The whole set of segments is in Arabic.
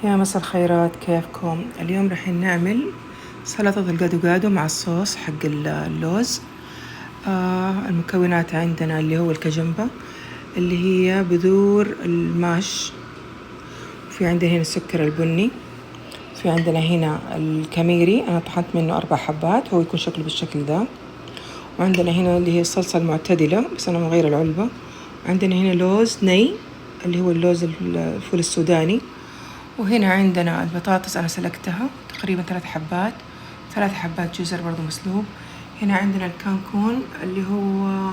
يا مساء الخيرات، كيفكم؟ اليوم راح نعمل سلطة الجادو جادو مع الصوص حق اللوز. المكونات عندنا اللي هو الكجمبة، اللي هي بذور الماش، في عندنا هنا السكر البني، في عندنا هنا الكميري، أنا طحنت منه 4 حبات، هو يكون شكله بالشكل ده. وعندنا هنا اللي هي الصلصة المعتدلة، بس أنا مغير العلبة. عندنا هنا لوز ني اللي هو اللوز الفول السوداني. وهنا عندنا البطاطس أنا سلقتها تقريبا 3 حبات، 3 حبات جزر برضو مسلوق. هنا عندنا الكانكون اللي هو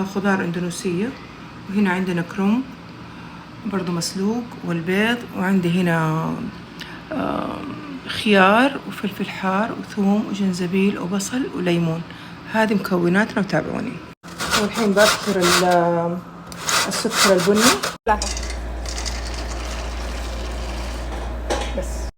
خضار أندونيسية. وهنا عندنا كروم برضو مسلوق والبيض. وعندي هنا خيار وفلفل حار وثوم وجنزبيل وبصل وليمون. هذه مكوناتنا وتابعوني. والحين بذكر السكر البني. لا بس.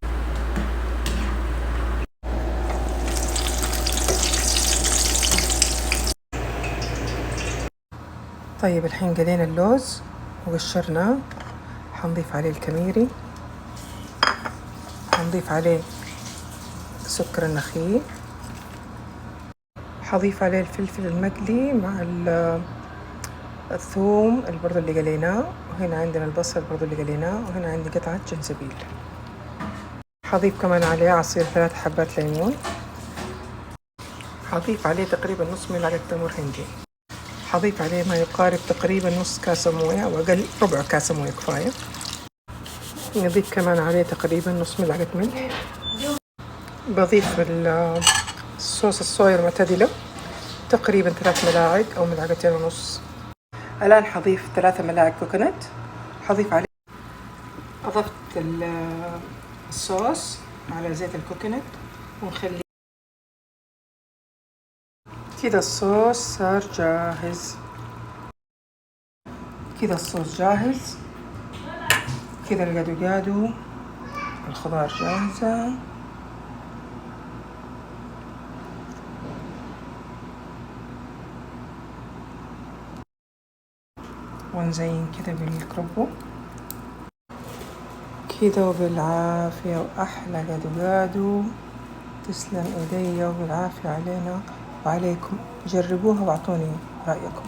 طيب الحين قلينا اللوز وقشرناه، حنضيف عليه الكميري، حنضيف عليه سكر النخيل، حضيف عليه الفلفل المقلي مع الثوم برضو اللي قليناه. وهنا عندنا البصل برضو اللي قليناه. وهنا عندي قطعة جنزبيل. حضيف كمان عليه عصير 3 حبات ليمون. حضيف عليه تقريبا نص ملعقة تمر هندي. حضيف عليه ما يقارب تقريبا نص كاسة موية أو أقل، ربع كاسة موية كفاية. نضيف كمان عليه تقريبا نص ملعقة ملح. بضيف الصوص الصويا المعتدلة تقريبا 3 ملاعق أو ملعقتين ونص. الآن حضيف 3 ملاعق كوكونات. حضيف عليه، أضفت الصوص على زيت الكوكونات ونخليه كذا. الصوص صار جاهز، كذا الصوص جاهز، كذا الجادو جادو، الخضار جاهزة. ونزين كذا بالكروبو كذا وبالعافية، وأحلى جادو جادو. تسلم إيديا وبالعافية علينا وعليكم. جربوها واعطوني رأيكم.